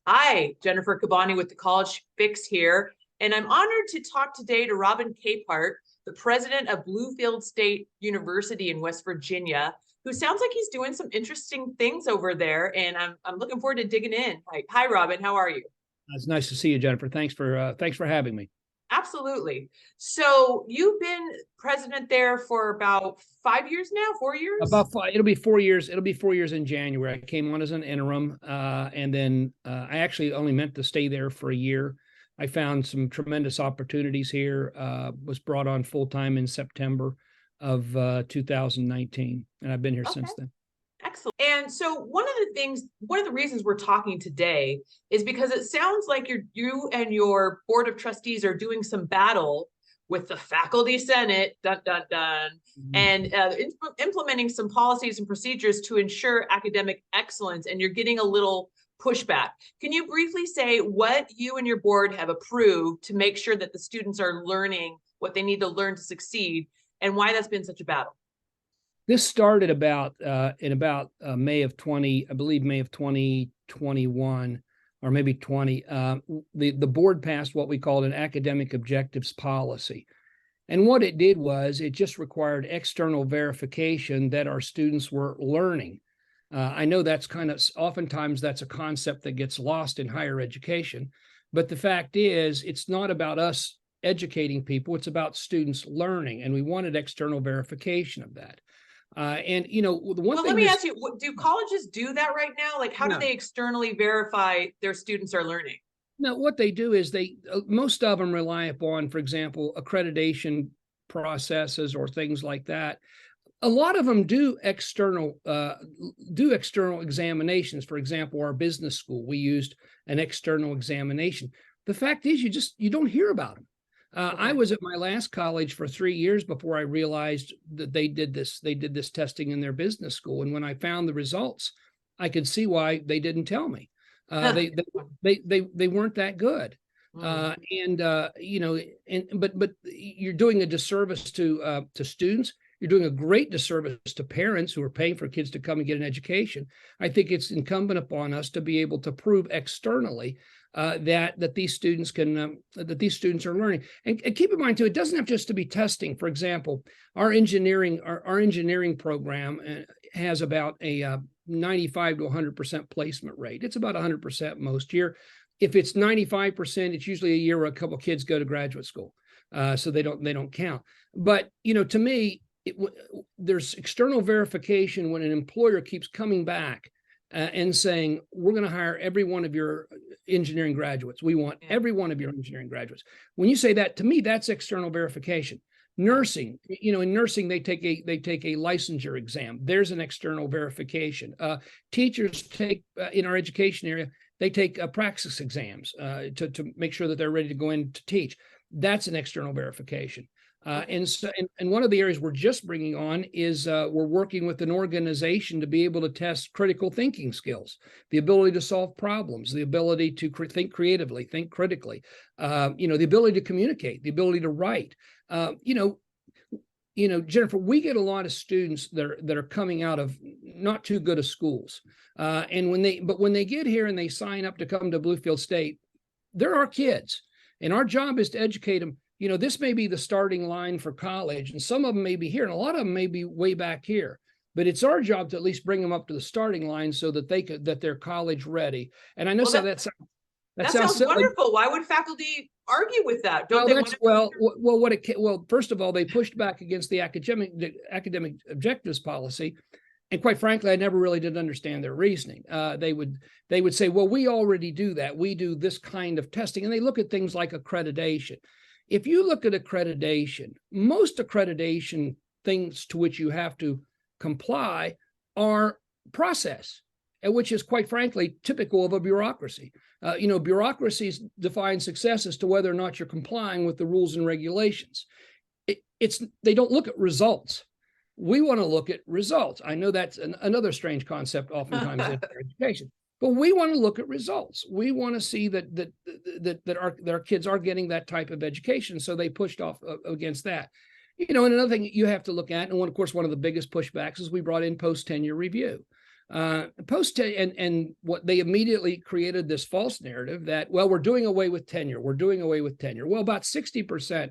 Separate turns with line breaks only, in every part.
Hi, Jennifer Kabbany with the College Fix here, and I'm honored to talk today to Robin Capehart, the president of Bluefield State University in West Virginia, who sounds like he's doing some interesting things over there, and I'm looking forward to digging in. Hi, Robin, how are you?
It's nice to see you, Jennifer. Thanks for having me.
Absolutely. So you've been president there for about 5 years now, 4 years?
About five, it'll be 4 years. It'll be 4 years in January. I came on as an interim, and then I actually only meant to stay there for a year. I found some tremendous opportunities here. Was brought on full time in September of 2019, and I've been here since then.
Excellent. And so one of the reasons we're talking today is because it sounds like you and your board of trustees are doing some battle with the faculty senate, and implementing some policies and procedures to ensure academic excellence, and you're getting a little pushback. Can you briefly say what you and your board have approved to make sure that the students are learning what they need to learn to succeed, and why that's been such a battle?
This started in May of 2021, or maybe 20. The board passed what we called an academic objectives policy. And what it did was it just required external verification that our students were learning. I know that's oftentimes that's a concept that gets lost in higher education, but the fact is it's not about us educating people, it's about students learning, and we wanted external verification of that. And the one thing.
Let me ask you: do colleges do that right now? Like, how do they externally verify their students are learning?
No, what they do is most of them rely upon, for example, accreditation processes or things like that. A lot of them do external examinations. For example, our business school, we used an external examination. The fact is, you don't hear about them. I was at my last college for 3 years before I realized that they did this testing in their business school. And when I found the results, I could see why they didn't tell me. They weren't that good. But you're doing a disservice to students. You're doing a great disservice to parents who are paying for kids to come and get an education. I think it's incumbent upon us to be able to prove externally that these students are learning. And keep in mind too, it doesn't have just to be testing. For example, our engineering program has about a 95 to 100% placement rate. It's about 100% most year. If it's 95%, it's usually a year where a couple of kids go to graduate school, so they don't count. But to me, there's external verification when an employer keeps coming back and saying, we're going to hire every one of your engineering graduates. We want every one of your engineering graduates. When you say that, to me, that's external verification. Nursing, in nursing, they take a licensure exam. There's an external verification. Teachers take, in our education area, they take praxis exams to make sure that they're ready to go in to teach. That's an external verification. And one of the areas we're just bringing on is we're working with an organization to be able to test critical thinking skills, the ability to solve problems, the ability to think creatively, think critically, the ability to communicate, the ability to write. Jennifer, we get a lot of students that are coming out of not too good of schools, and when they get here and they sign up to come to Bluefield State, they're our kids, and our job is to educate them. This may be the starting line for college, and some of them may be here, and a lot of them may be way back here. But it's our job to at least bring them up to the starting line so that they're college ready. And I know that
sounds wonderful. Why would faculty argue with that?
First of all, they pushed back against the academic objectives policy. And quite frankly, I never really did understand their reasoning. They would say, well, we already do that. We do this kind of testing. And they look at things like accreditation. If you look at accreditation, most accreditation things to which you have to comply are process, which is quite frankly typical of a bureaucracy. Bureaucracies define success as to whether or not you're complying with the rules and regulations. They don't look at results. We want to look at results. I know that's another strange concept oftentimes in education. But we want to look at results. We want to see that our kids are getting that type of education. So they pushed off against that. And another thing you have to look at, and of course, one of the biggest pushbacks is we brought in post-tenure review. And what they immediately created this false narrative that, well, we're doing away with tenure. We're doing away with tenure. Well, about 60%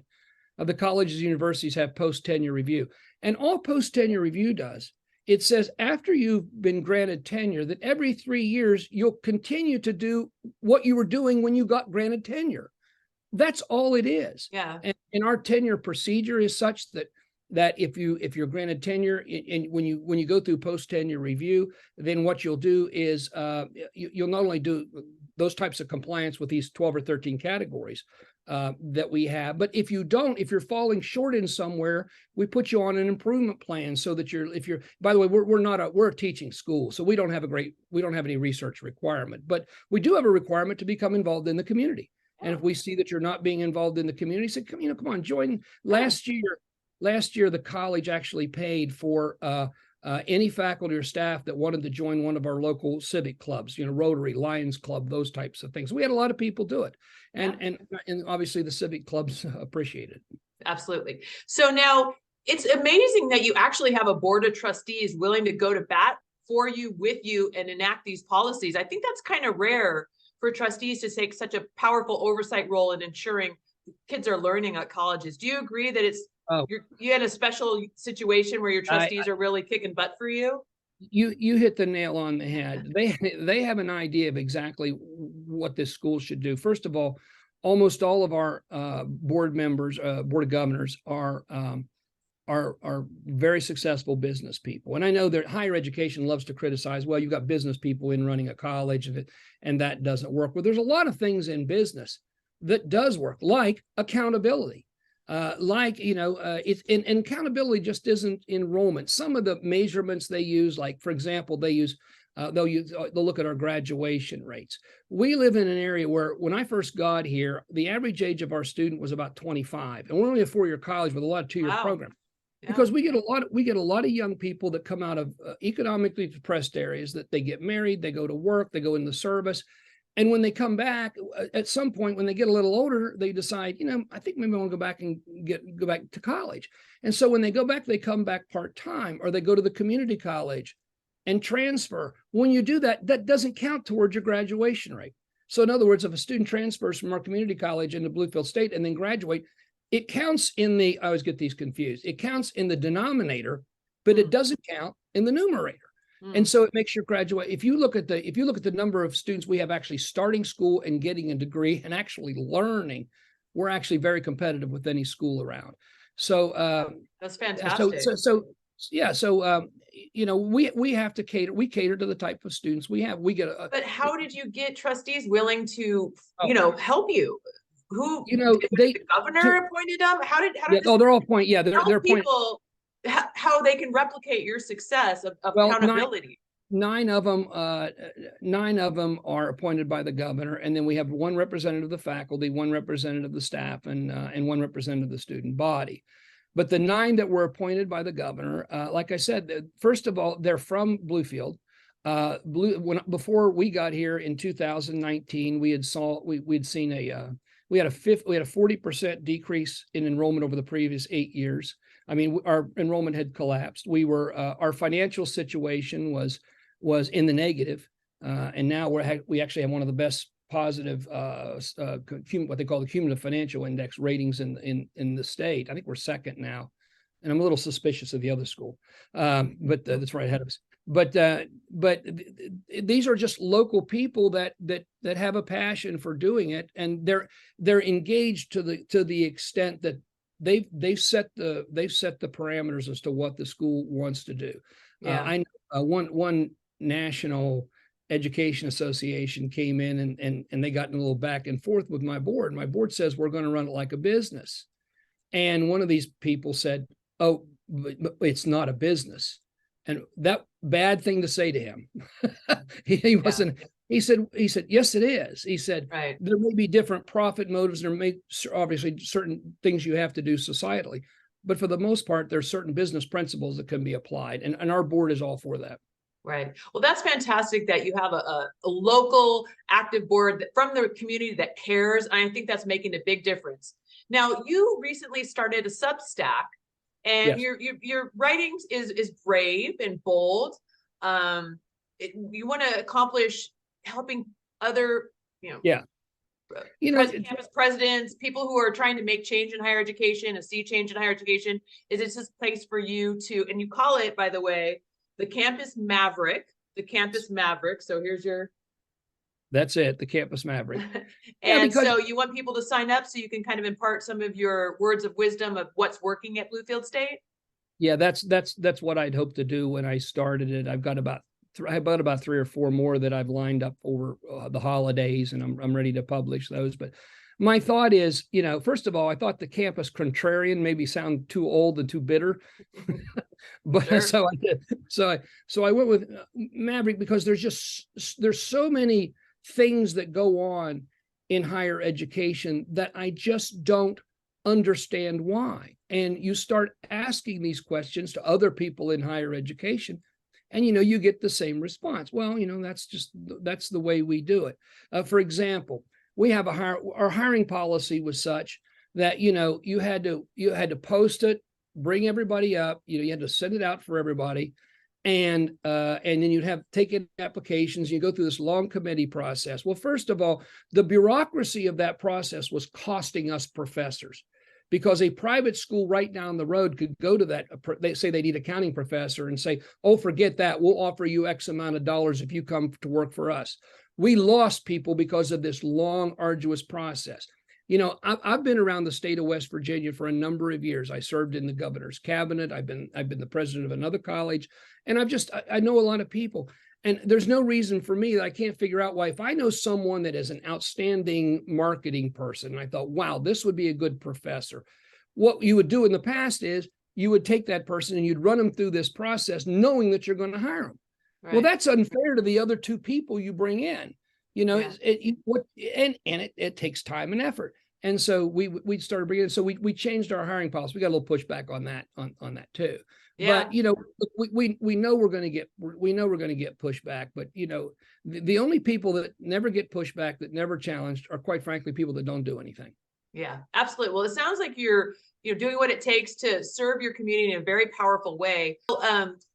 of the colleges and universities have post-tenure review. And all post-tenure review does, it says after you've been granted tenure, that every 3 years, you'll continue to do what you were doing when you got granted tenure. That's all it is.
Yeah.
And our tenure procedure is such that if you're granted tenure and when you go through post-tenure review, then what you'll do is you'll not only do those types of compliance with these 12 or 13 categories that we have, but if you're falling short in somewhere, we put you on an improvement plan so that by the way, we're a teaching school, so we don't have any research requirement, but we do have a requirement to become involved in the community. And if we see that you're not being involved in the community, say, come on, join. Last year, the college actually paid for any faculty or staff that wanted to join one of our local civic clubs, Rotary, Lions Club, those types of things. We had a lot of people do it. And obviously the civic clubs appreciate it.
Absolutely. So now it's amazing that you actually have a board of trustees willing to go to bat for you, with you, and enact these policies. I think that's kind of rare for trustees to take such a powerful oversight role in ensuring kids are learning at colleges. Do you agree that you had a special situation where your trustees are really kicking butt for you?
You hit the nail on the head. They have an idea of exactly what this school should do. First of all, almost all of our board members, board of governors are very successful business people. And I know that higher education loves to criticize, well, you've got business people in running a college and that doesn't work. Well, there's a lot of things in business that does work, like accountability. It's and accountability just isn't enrollment. Some of the measurements they use, like for example, they'll look at our graduation rates. We live in an area where when I first got here, the average age of our student was about 25, and we're only a 4-year college with a lot of 2-year programs. Yeah. Because we get a lot of young people that come out of economically depressed areas, that they get married, they go to work, they go in the service. And when they come back, at some point, when they get a little older, they decide, I think maybe I want to go back and go back to college. And so when they go back, they come back part-time, or they go to the community college and transfer. When you do that, that doesn't count towards your graduation rate. So in other words, if a student transfers from our community college into Bluefield State and then graduate, it counts I always get these confused. It counts in the denominator, but it doesn't count in the numerator. And so it makes your graduate. If you look at the number of students we have actually starting school and getting a degree and actually learning, we're actually very competitive with any school around. So
that's fantastic.
We have to cater. We cater to the type of students we have.
But how did you get trustees willing to help you? Who the governor appointed them? How did
they're all appointed. Yeah, they're appointed.
How they can replicate your success of accountability.
Nine of them are appointed by the governor, and then we have one representative of the faculty, one representative of the staff, and one representative of the student body. But the 9 that were appointed by the governor, like I said, first of all, they're from Bluefield. Before we got here in 2019, we had a 40% decrease in enrollment over the previous 8 years. I mean, our enrollment had collapsed. Our financial situation was in the negative, and now we actually have one of the best positive what they call the cumulative financial index ratings in the state. I think we're second now, and I'm a little suspicious of the other school, but that's right ahead of us. But these are just local people that have a passion for doing it, and they're engaged to the extent that they've set the parameters as to what the school wants to do. Yeah. I know one national education association came in and they got in a little back and forth with my board. My board says we're going to run it like a business, and one of these people said, "Oh, but it's not a business." And that bad thing to say to him. He wasn't. He said, yes, it is. He said, right. There may be different profit motives. There may obviously certain things you have to do societally, but for the most part, there's certain business principles that can be applied. And our board is all for that.
Right. Well, that's fantastic that you have a local active board from the community that cares. And I think that's making a big difference. Now, you recently started a Substack, and yes. your writings is brave and bold. you want to accomplish helping other,
Yeah.
campus presidents, people who are trying to make change in higher education, see change in higher education. Is this a place for you to, and you call it, by the way, the Campus Maverick, So here's your.
That's it, the Campus Maverick.
And so you want people to sign up so you can kind of impart some of your words of wisdom of what's working at Bluefield State?
Yeah, that's what I'd hoped to do when I started it. I've got about 3 or 4 more that I've lined up over the holidays, and I'm ready to publish those. But my thought is, first of all, I thought the campus contrarian maybe sound too old and too bitter, but
Sure.
so I went with Maverick because there's so many things that go on in higher education that I just don't understand why. And you start asking these questions to other people in higher education, and you get the same response. Well, that's the way we do it. For example, we have our hiring policy was such that you had to post it, bring everybody up. You had to send it out for everybody, and then you'd have taken applications. You go through this long committee process. Well, first of all, the bureaucracy of that process was costing us professors, because a private school right down the road could go to that. They say they need an accounting professor and say, "Oh, forget that. We'll offer you X amount of dollars if you come to work for us." We lost people because of this long, arduous process. I've been around the state of West Virginia for a number of years. I served in the governor's cabinet. I've been the president of another college, and I know a lot of people. And there's no reason for me that I can't figure out why. If I know someone that is an outstanding marketing person, and I thought, wow, this would be a good professor. What you would do in the past is you would take that person and you'd run them through this process knowing that you're going to hire them. Right. Well, that's unfair to the other 2 people you bring in. It takes time and effort. And so we started bringing in, so we changed our hiring policy. We got a little pushback on that too. Yeah. But we know we're going to get pushback. But the only people that never get pushback, that never challenged, are quite frankly people that don't do anything.
Yeah, absolutely. Well, it sounds like you're doing what it takes to serve your community in a very powerful way.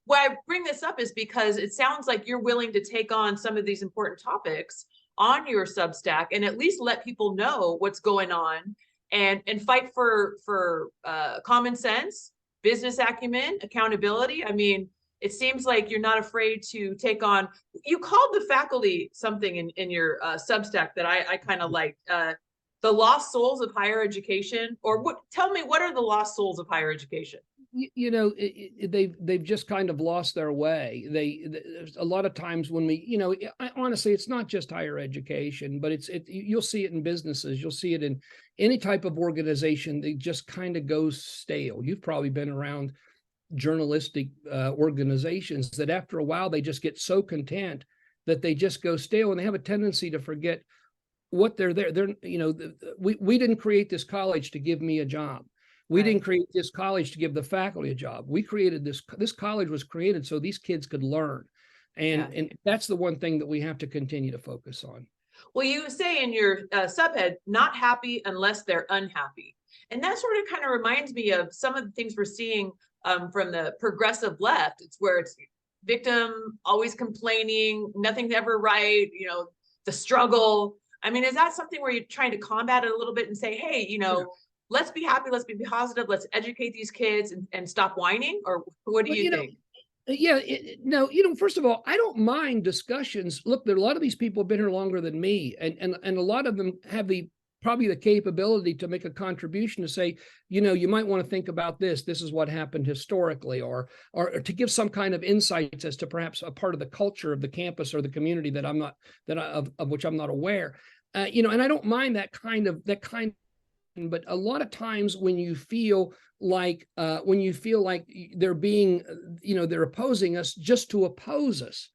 Why I bring this up is because it sounds like you're willing to take on some of these important topics on your Substack and at least let people know what's going on, and fight for common sense, business acumen, accountability. I mean, it seems like you're not afraid to take on. You called the faculty something in your Substack that I kind of liked. The lost souls of higher education, or what? Tell me, what are the lost souls of higher education?
They've just kind of lost their way. A lot of times when honestly, it's not just higher education, but you'll see it in businesses. You'll see it in any type of organization. They just kind of goes stale. You've probably been around journalistic organizations that after a while, they just get so content that they just go stale, and they have a tendency to forget what they're there. We didn't create this college to give me a job. We didn't create this college to give the faculty a job. We created this college was created so these kids could learn. And that's the one thing that we have to continue to focus on.
Well, you say in your subhead, not happy unless they're unhappy. And that sort of kind of reminds me of some of the things we're seeing from the progressive left. It's where it's victim, always complaining, nothing's ever right, the struggle. I mean, is that something where you're trying to combat it a little bit and say, hey, let's be happy, let's be positive, let's educate these kids and stop whining? Or what do you think?
First of all, I don't mind discussions. Look, there are a lot of these people have been here longer than me, and a lot of them have probably the capability to make a contribution to say, you might want to think about this. This is what happened historically, or to give some kind of insights as to perhaps a part of the culture of the campus or the community of which I'm not aware. And I don't mind that kind of. But a lot of times when you feel like they're being, they're opposing us just to oppose us,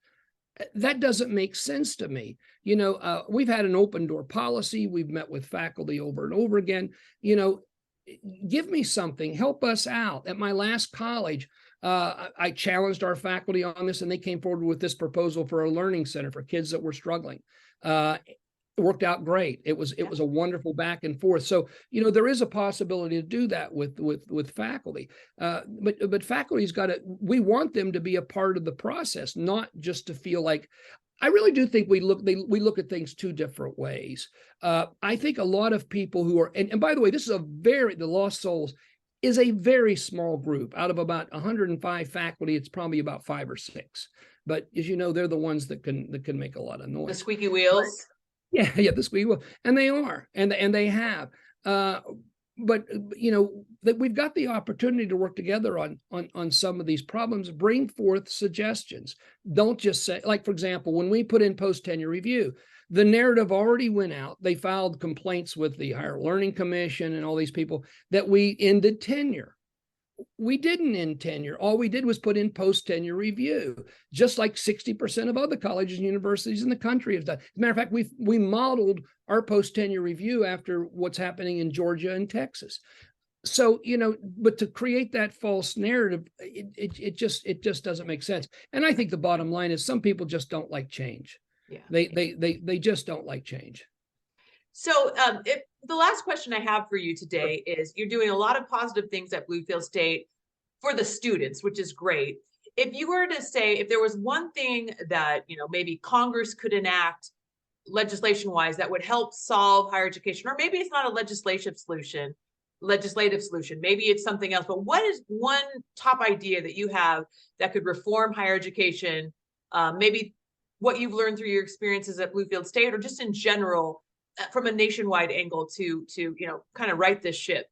that doesn't make sense to me. We've had an open door policy. We've met with faculty over and over again. Give me something, help us out. At my last college, I challenged our faculty on this, and they came forward with this proposal for a learning center for kids that were struggling. We're worked out great. It was a wonderful back and forth. So, there is a possibility to do that with faculty. But faculty's we want them to be a part of the process, not just to feel like. I really do think we look at things two different ways. I think a lot of people who are, and by the way, this is the Lost Souls is a very small group. Out of about 105 faculty, it's probably about 5 or 6. But as you know, they're the ones that can make a lot of noise.
The squeaky wheels.
Yeah, the squeaky wheel, and they are, and they have. But that we've got the opportunity to work together on some of these problems, bring forth suggestions. Don't just say, like, for example, when we put in post-tenure review, the narrative already went out. They filed complaints with the Higher Learning Commission and all these people that we ended tenure. We didn't end tenure. All we did was put in post-tenure review, just like 60% of other colleges and universities in the country have done. As a matter of fact, we modeled our post-tenure review after what's happening in Georgia and Texas. So, but to create that false narrative, it just doesn't make sense. And I think the bottom line is some people just don't like change. Yeah. They just don't like change.
So the last question I have for you today is, you're doing a lot of positive things at Bluefield State for the students, which is great. If you were to say, if there was one thing that, maybe Congress could enact legislation wise that would help solve higher education, or maybe it's not a legislative solution, maybe it's something else, but what is one top idea that you have that could reform higher education? Maybe what you've learned through your experiences at Bluefield State, or just in general, from a nationwide angle to kind of right this ship?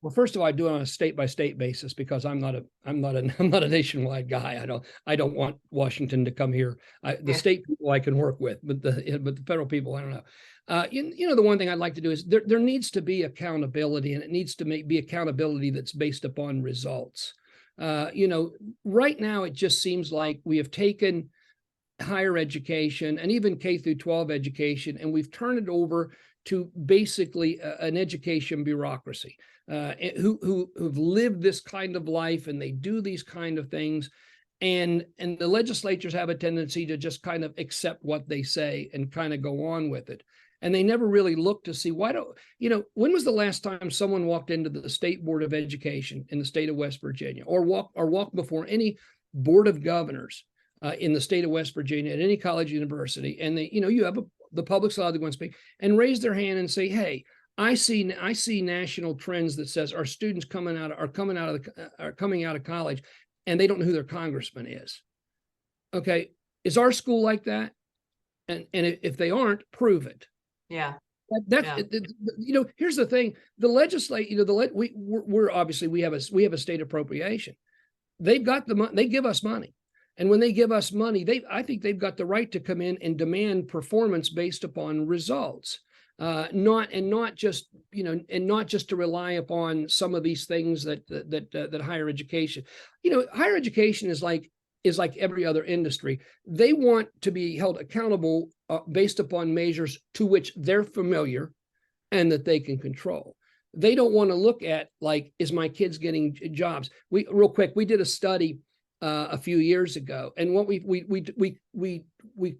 Well, first of all, I do it on a state by state basis because I'm not a nationwide guy. I don't want Washington to come here. The state people I can work with, but the federal people, I don't know. The one thing I'd like to do is there needs to be accountability, and it needs to be accountability that's based upon results. Right now it just seems like we have taken higher education and even K through 12 education, and we've turned it over to basically an education bureaucracy who've lived this kind of life, and they do these kind of things, and the legislatures have a tendency to just kind of accept what they say and kind of go on with it, and they never really look to see when was the last time someone walked into the State Board of Education in the state of West Virginia, or walked before any board of governors in the state of West Virginia at any college university, and they, you have the public's allowed to go and speak and raise their hand and say, "Hey, I see national trends that says our students are coming out of college, and they don't know who their congressman is." Okay, is our school like that? And if they aren't, prove it.
Yeah.
Here's the thing: the legislate, we're obviously we have a state appropriation. They've got the money. They give us money. And when they give us money, I think they've got the right to come in and demand performance based upon results, not just to rely upon some of these things that higher education. Higher education is like every other industry. They want to be held accountable based upon measures to which they're familiar and that they can control. They don't want to look at, like, is my kids getting jobs? We did a study a few years ago, and what we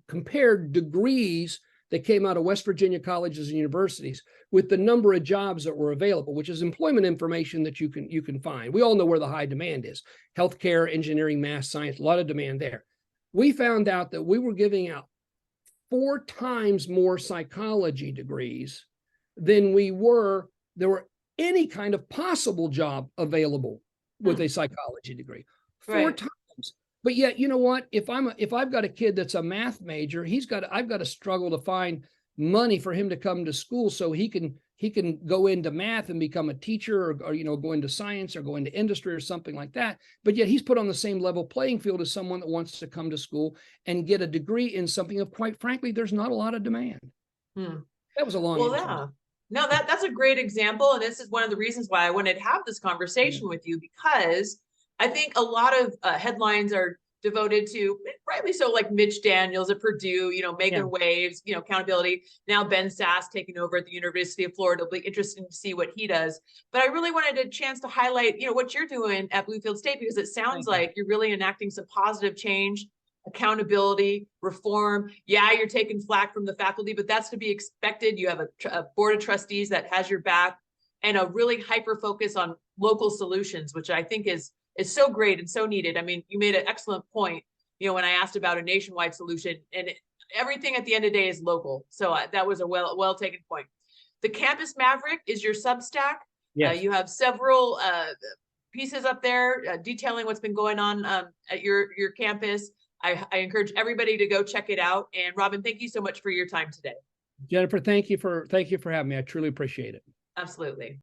compared degrees that came out of West Virginia colleges and universities with the number of jobs that were available, which is employment information that you can find. We all know where the high demand is: healthcare, engineering, math, science, a lot of demand there. We found out that we were giving out 4 times more psychology degrees than there were any kind of possible job available with a psychology degree. 4 times. But yet, you know what? If I've got a kid that's a math major, I've got to struggle to find money for him to come to school so he can go into math and become a teacher, or go into science or go into industry or something like that. But yet he's put on the same level playing field as someone that wants to come to school and get a degree in something of, quite frankly, there's not a lot of demand. That was a long answer.
Yeah. No, that's a great example. And this is one of the reasons why I wanted to have this conversation with you, because I think a lot of headlines are devoted to, rightly so, like Mitch Daniels at Purdue, making waves, accountability. Now Ben Sass taking over at the University of Florida. It'll be interesting to see what he does. But I really wanted a chance to highlight, what you're doing at Bluefield State, because it sounds like you're really enacting some positive change accountability, reform. Yeah, you're taking flack from the faculty, but that's to be expected. You have a board of trustees that has your back, and a really hyper focus on local solutions, which I think is so great and so needed. I mean, you made an excellent point, when I asked about a nationwide solution, and everything at the end of the day is local. So that was a well taken point. The Campus Maverick is your Substack.
Yes.
You have several pieces up there detailing what's been going on at your campus. I encourage everybody to go check it out. And Robin, thank you so much for your time today.
Jennifer, thank you for having me. I truly appreciate it.
Absolutely.